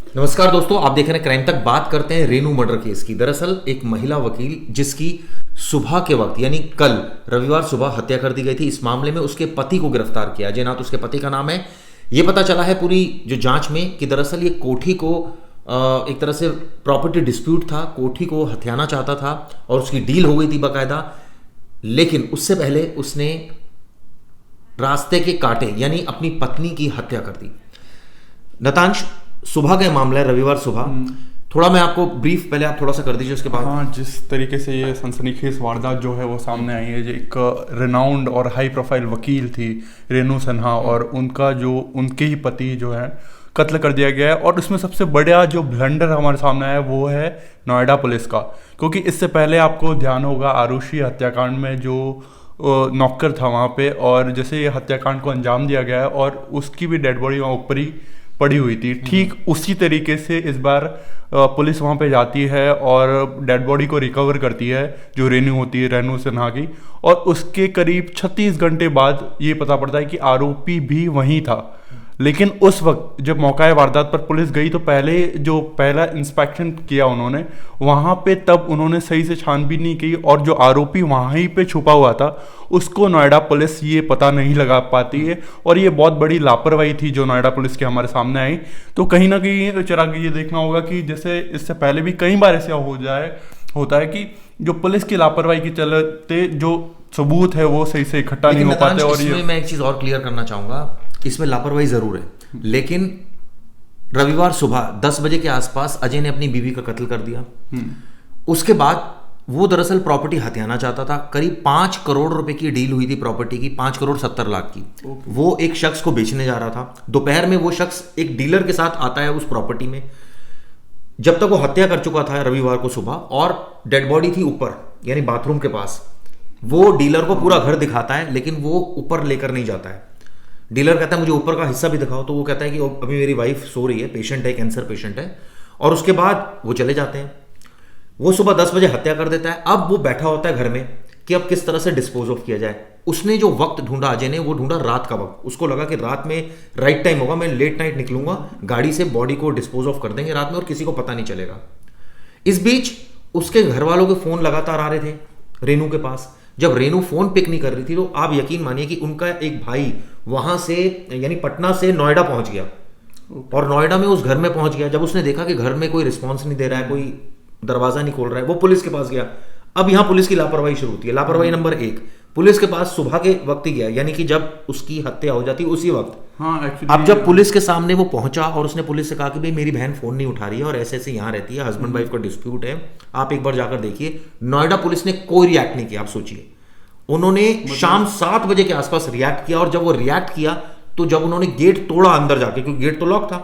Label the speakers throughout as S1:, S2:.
S1: नमस्कार दोस्तों, आप देख रहे हैं क्राइम तक। बात करते हैं रेनू मर्डर केस की। दरअसल एक महिला वकील जिसकी सुबह के वक्त यानी कल रविवार सुबह हत्या कर दी गई थी, इस मामले में उसके पति को गिरफ्तार किया। अजय नाथ उसके पति का नाम है। यह पता चला है पूरी जो जांच में कि दरअसल ये कोठी को एक तरह से प्रॉपर्टी डिस्प्यूट था, कोठी को हथियाना चाहता था और उसकी डील हो गई थी बाकायदा। लेकिन उससे पहले उसने रास्ते के कांटे यानी अपनी पत्नी की हत्या कर दी। नतांश, सुबह का मामला है, रविवार सुबह। थोड़ा मैं आपको ब्रीफ पहले आप थोड़ा सा कर दीजिए, उसके बाद।
S2: हाँ, जिस तरीके से ये सनसनीखेज वारदात जो है वो सामने आई है, जो एक रिनाउंड और हाई प्रोफाइल वकील थी रेनू सिन्हा, और उनके ही पति जो है कत्ल कर दिया गया है। और इसमें सबसे बड़ा जो ब्लंडर हमारे सामने आया वो है नोएडा पुलिस का, क्योंकि इससे पहले आपको ध्यान होगा आरुषि हत्याकांड में जो नौकर था वहाँ पे, और जैसे ये हत्याकांड को अंजाम दिया गया है और उसकी भी डेड बॉडी वहाँ ऊपर ही पड़ी हुई थी। ठीक उसी तरीके से इस बार पुलिस वहाँ पे जाती है और डेड बॉडी को रिकवर करती है, जो रेनू होती है, रेनू सिन्हा की। और उसके करीब 36 घंटे बाद ये पता पड़ता है कि आरोपी भी वहीं था। लेकिन उस वक्त जब मौका वारदात पर पुलिस गई तो पहला इंस्पेक्शन किया उन्होंने वहाँ पे, तब उन्होंने सही से छानबीन नहीं की, और जो आरोपी वहीं पे छुपा हुआ था उसको नोएडा पुलिस ये पता नहीं लगा पाती है। और ये बहुत बड़ी लापरवाही थी जो नोएडा पुलिस के हमारे सामने आई। तो कहीं ना कहीं चिराग ये देखना होगा कि जैसे इससे पहले भी कई बार ऐसा होता है कि जो पुलिस की लापरवाही के चलते जो सबूत है वो सही से इकट्ठा नहीं हो पाते। और
S1: ये मैं एक चीज और क्लियर करना चाहूंगा, इसमें लापरवाही जरूर है, लेकिन रविवार सुबह 10 बजे के आसपास अजय ने अपनी बीवी का कत्ल कर दिया। उसके बाद वो दरअसल प्रॉपर्टी हथियाना चाहता था। करीब 5 करोड़ रुपए की डील हुई थी प्रॉपर्टी की, 5 करोड़ 70 लाख की। वो एक शख्स को बेचने जा रहा था। दोपहर में वो शख्स एक डीलर के साथ आता है उस प्रॉपर्टी में। जब तक वो हत्या कर चुका था रविवार को सुबह, और डेड बॉडी थी ऊपर यानी बाथरूम के पास। वो डीलर को पूरा घर दिखाता है, लेकिन वो ऊपर लेकर नहीं जाता है। डीलर कहता है मुझे ऊपर का हिस्सा भी दिखाओ, तो वो कहता है कि अभी मेरी वाइफ सो रही है, पेशेंट है, कैंसर पेशेंट है। और उसके बाद वो चले जाते हैं। वो सुबह 10 बजे हत्या कर देता है। अब वो बैठा होता है घर में कि अब किस तरह से डिस्पोज ऑफ किया जाए। उसने जो वक्त ढूंढा अजय ने, वो ढूंढा रात का वक्त। उसको लगा कि रात में राइट टाइम होगा, मैं लेट नाइट निकलूंगा, गाड़ी से बॉडी को डिस्पोज ऑफ कर देंगे रात में और किसी को पता नहीं चलेगा। इस बीच उसके घर वालों के फोन लगातार आ रहे थे रेनू के पास। जब रेनू फोन पिक नहीं कर रही थी तो आप यकीन मानिए कि उनका एक भाई वहां से यानी पटना से नोएडा पहुंच गया, और नोएडा में उस घर में पहुंच गया। जब उसने देखा कि घर में कोई रिस्पॉन्स नहीं दे रहा है, कोई दरवाजा नहीं खोल रहा है, वो पुलिस के पास गया। अब यहां पुलिस की लापरवाही शुरू होती है। लापरवाही नंबर 1, पुलिस के पास सुबह के वक्त ही गया, यानी कि जब उसकी हत्या हो जाती उसी वक्त।
S2: हाँ,
S1: अब जब पुलिस के सामने वो पहुंचा और उसने पुलिस से कहा कि भाई मेरी बहन फोन नहीं उठा रही है और ऐसे ऐसे यहां रहती है, हस्बैंड वाइफ का डिस्प्यूट है, आप एक बार जाकर देखिए। नोएडा पुलिस ने कोई रिएक्ट नहीं किया। आप सोचिए, उन्होंने शाम 7 बजे के आसपास रिएक्ट किया, और जब वो रिएक्ट किया तो जब उन्होंने गेट तोड़ा अंदर जाके, क्योंकि गेट तो लॉक था,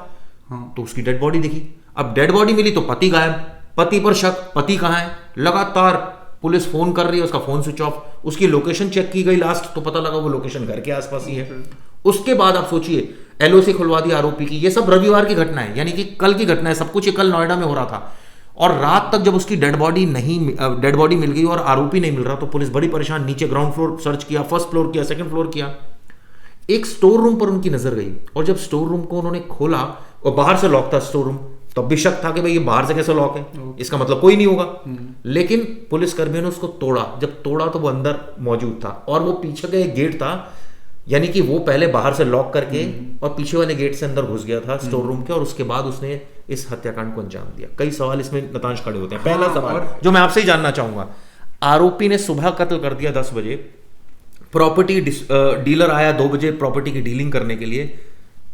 S1: तो उसकी डेड बॉडी दिखी। अब डेड बॉडी मिली तो पति गायब, पति पर शक, पति कहां है। लगातार पुलिस फोन कर रही है, उसका फोन स्विच ऑफ। उसकी लोकेशन चेक की गई लास्ट, तो पता लगा वो लोकेशन घर के आसपास ही है। उसके बाद आप सोचिए, एलओसी खुलवा दी आरोपी की। ये सब रविवार की घटना है, यानी कि कल की घटना है सब कुछ। ये कल नोएडा में हो रहा था, और रात तक जब उसकी डेड बॉडी मिल गई और आरोपी नहीं मिल रहा, तो पुलिस बड़ी परेशान। नीचे ग्राउंड फ्लोर सर्च किया, फर्स्ट फ्लोर किया, सेकंड फ्लोर किया। एक स्टोर रूम पर उनकी नजर गई, और जब स्टोर रूम को उन्होंने खोला और बाहर से लॉक था स्टोर रूम, तब भी शक था कि भाई ये बाहर से कैसे लॉक है, इसका मतलब कोई नहीं होगा। लेकिन पुलिसकर्मियों ने उसको तोड़ा। जब तोड़ा तो वो अंदर मौजूद था, और वो पीछे का एक गेट था, यानी कि वो पहले बाहर से लॉक करके और पीछे वाले गेट से अंदर घुस गया था स्टोर रूम के, और उसके बाद उसने इस हत्याकांड को अंजाम दिया। कई सवाल इसमें नतांश खड़े होते हैं। पहला सवाल जो मैं आपसे ही जानना चाहूंगा, आरोपी ने सुबह कत्ल कर दिया 10 बजे, प्रॉपर्टी डीलर आया 2 बजे प्रॉपर्टी की डीलिंग करने के लिए।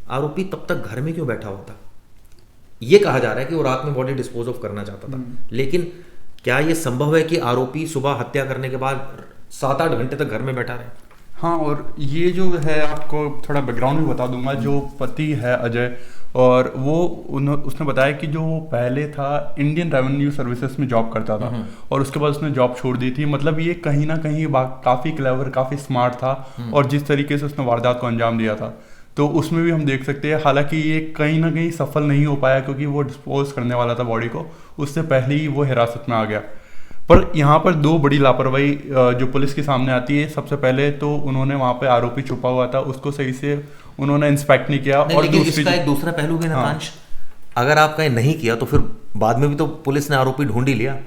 S1: आरोपी तब तक घर में क्यों बैठा हुआ था? यह कहा जा रहा है कि वो रात में बॉडी डिस्पोज ऑफ करना चाहता था, लेकिन क्या यह संभव है कि आरोपी सुबह हत्या करने के बाद 7-8 घंटे तक घर में बैठा रहे?
S2: हाँ, और ये जो है आपको थोड़ा बैकग्राउंड भी बता दूंगा। जो पति है अजय, और उसने बताया कि जो पहले था इंडियन रेवेन्यू सर्विसेज में जॉब करता था, और उसके बाद उसने जॉब छोड़ दी थी। मतलब ये कहीं ना कहीं काफ़ी क्लेवर, काफ़ी स्मार्ट था, और जिस तरीके से उसने वारदात को अंजाम दिया था, तो उसमें भी हम देख सकते हैं। हालांकि ये कहीं ना कहीं सफल नहीं हो पाया, क्योंकि वो डिस्पोज करने वाला था बॉडी को, उससे पहले ही वो हिरासत में आ गया। पर यहाँ पर 2 बड़ी लापरवाही जो पुलिस के सामने आती है। सबसे पहले तो उन्होंने वहाँ पे आरोपी छुपा हुआ था, उसको सही से उन्होंने इंस्पेक्ट नहीं किया।
S1: और इसका एक दूसरा पहलू भी नतांश, अगर आप कहीं नहीं किया तो फिर बाद में भी तो पुलिस ने आरोपी ढूंढ ही लिया।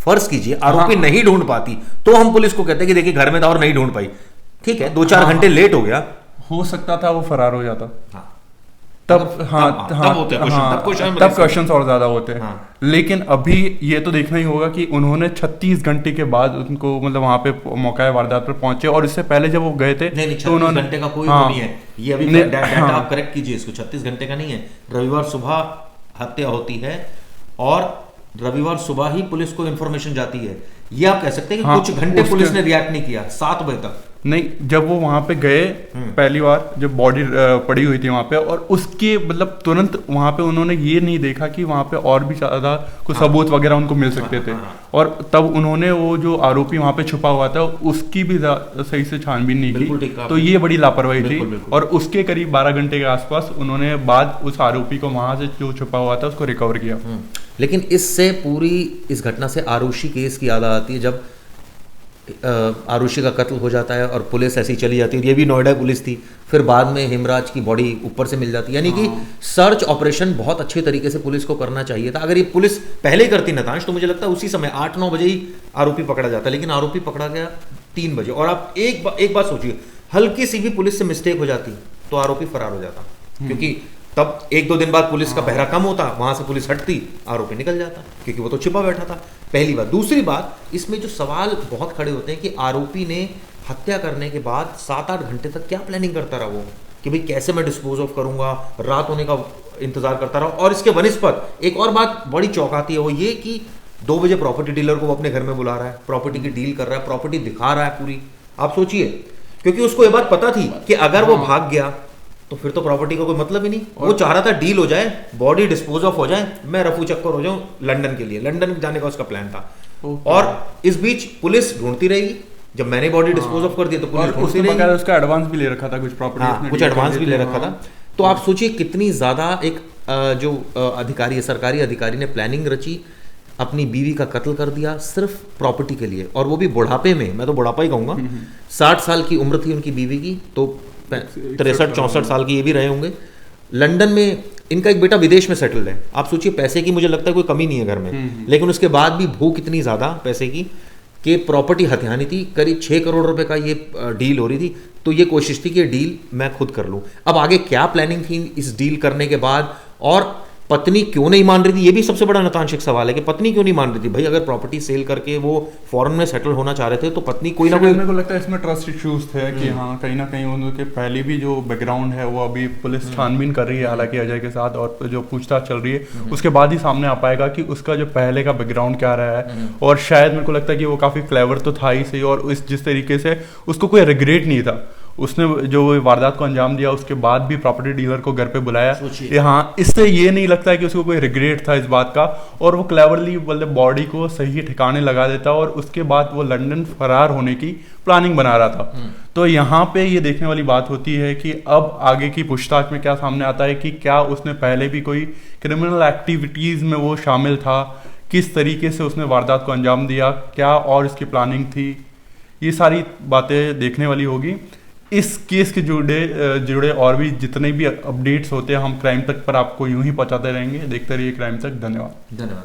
S1: फर्ज कीजिए आरोपी नहीं ढूंढ पाती तो हम पुलिस को कहते हैं कि देखिए घर में था और नहीं ढूंढ पाई, ठीक है 2-4 घंटे लेट हो गया,
S2: हो सकता था वो फरार हो जाता।
S1: हाँ
S2: तब
S1: तब
S2: क्वेश्चंस और ज्यादा होते हैं।
S1: हाँ।
S2: लेकिन अभी ये तो देखना ही होगा कि उन्होंने 36 घंटे के बाद उनको मतलब वहां पे मौका वारदात पर पहुंचे, और इससे पहले जब वो गए थे
S1: नहीं
S2: तो उन्होंने
S1: 36 घंटे का कोई
S2: हाँ,
S1: नहीं है ये अभी डाटा आप करेक्ट कीजिए इसको, 36 घंटे का नहीं है। रविवार सुबह हत्या होती है और रविवार सुबह ही पुलिस को इंफॉर्मेशन जाती है। ये आप कह सकते हैं कि
S2: हाँ,
S1: कुछ घंटे पुलिस ने रिएक्ट नहीं किया, 7 बजे तक
S2: नहीं, जब वो वहां पे गए पहली बार जब बॉडी पड़ी हुई थी वहां पे, और उसके मतलब तुरंत वहां पे उन्होंने ये नहीं देखा कि वहां पे और भी ज्यादा कुछ सबूत वगैरह उनको मिल सकते थे, और तब उन्होंने वो जो आरोपी वहां पे छुपा हुआ था उसकी भी सही से छानबीन नहीं की, तो ये बड़ी लापरवाही थी। और उसके करीब 12 घंटे के आसपास उन्होंने बाद उस आरोपी को वहां से जो छुपा हुआ था उसको रिकवर किया।
S1: लेकिन इससे पूरी इस घटना से आरुषि केस की याद आती है, जब आरुषि का कत्ल हो जाता है और पुलिस ऐसी चली जाती है। ये भी नोएडा पुलिस थी, फिर बाद में हेमराज की बॉडी ऊपर से मिल जाती है। यानी कि सर्च ऑपरेशन बहुत अच्छे तरीके से पुलिस को करना चाहिए था। अगर ये पुलिस पहले ही करती नतांश तो मुझे लगता है उसी समय 8-9 बजे ही आरोपी पकड़ा जाता, लेकिन आरोपी पकड़ा गया 3 बजे। और आप एक बात सोचिए, हल्की सी भी पुलिस से मिस्टेक हो जाती तो आरोपी फरार हो जाता, क्योंकि तब 1-2 दिन बाद पुलिस का पहरा कम होता, वहां से पुलिस हटती, आरोपी निकल जाता, क्योंकि वो तो छिपा बैठा था। पहली बात। दूसरी बात, इसमें जो सवाल बहुत खड़े होते हैं कि आरोपी ने हत्या करने के बाद 7-8 घंटे तक क्या प्लानिंग करता रहा वो, कि भाई कैसे मैं डिस्पोज ऑफ करूंगा, रात होने का इंतजार करता रहा। और इसके वनिस्पत एक और बात बड़ी चौंकाती है, वो ये कि 2 बजे प्रॉपर्टी डीलर को वो अपने घर में बुला रहा है, प्रॉपर्टी की डील कर रहा है, प्रॉपर्टी दिखा रहा है पूरी। आप सोचिए, क्योंकि उसको ये बात पता थी कि अगर वो भाग गया तो फिर तो प्रॉपर्टी का कोई मतलब ही नहीं। वो चाह रहा था डील हो जाए, बॉडी डिस्पोज ऑफ हो जाए, मैं रफू चक्कर हो जाऊं लंदन के लिए, लंदन जाने का उसका प्लान था। और इस बीच पुलिस ढूंढती रहेगी, जब मैंने बॉडी डिस्पोज ऑफ कर दी तो पुलिस ढूंढती रहेगी।
S2: उसका एडवांस भी ले रखा था, कुछ प्रॉपर्टी
S1: कुछ एडवांस भी ले रखा था। तो आप सोचिए कितनी ज्यादा एक जो अधिकारी है, सरकारी अधिकारी ने प्लानिंग रची, अपनी बीवी का कत्ल कर दिया सिर्फ प्रॉपर्टी के लिए, और वो भी बुढ़ापे में। मैं तो बुढ़ापा ही कहूंगा, 60 साल की उम्र थी उनकी बीवी की, तो 63-64 साल की ये भी रहे होंगे। लंदन में इनका एक बेटा विदेश में सेटल्ड है। आप सोचिए, पैसे की मुझे लगता है कोई कमी नहीं है घर में, लेकिन उसके बाद भी भूख इतनी ज़्यादा पैसे की कि प्रॉपर्टी हथियानी थी। करीब 6 करोड़ रुपए का ये डील हो रही थी, तो ये कोशिश थी कि ये डील मैं खुद कर लूँ। अब आगे क्या प्लानिंग थी इस डील करने के बाद, और पत्नी क्यों नहीं मान रही थी, ये भी सबसे बड़ा नतांशिक सवाल है कि पत्नी क्यों नहीं मान रही थी। भाई अगर प्रॉपर्टी सेल करके वो फॉरेन में सेटल होना चाह रहे थे तो पत्नी कोई ना कोई,
S2: मेरे को लगता है इसमें ट्रस्ट इश्यूज थे कि हाँ कहीं ना कहीं उनके पहले भी जो बैकग्राउंड है वो अभी पुलिस छानबीन कर रही है हालांकि अजय के साथ, और जो पूछताछ चल रही है उसके बाद ही सामने आ पाएगा कि उसका जो पहले का बैकग्राउंड क्या रहा है। और शायद मेरे को लगता है कि वो काफी क्लेवर तो था ही सही, और जिस तरीके से उसको कोई रिग्रेट नहीं था, उसने जो वारदात को अंजाम दिया उसके बाद भी प्रॉपर्टी डीलर को घर पे बुलाया। हाँ, इससे ये नहीं लगता है कि उसको कोई रिग्रेट था इस बात का, और वो क्लेवरली मतलब बॉडी को सही ठिकाने लगा देता, और उसके बाद वो लंदन फरार होने की प्लानिंग बना रहा था। तो यहाँ पे ये देखने वाली बात होती है कि अब आगे की पूछताछ में क्या सामने आता है कि क्या उसने पहले भी कोई क्रिमिनल एक्टिविटीज में वो शामिल था, किस तरीके से उसने वारदात को अंजाम दिया, क्या और इसकी प्लानिंग थी, ये सारी बातें देखने वाली होगी। इस केस के जुड़े और भी जितने भी अपडेट्स होते हैं हम क्राइम तक पर आपको यूं ही पहुंचाते रहेंगे। देखते रहिए क्राइम तक। धन्यवाद।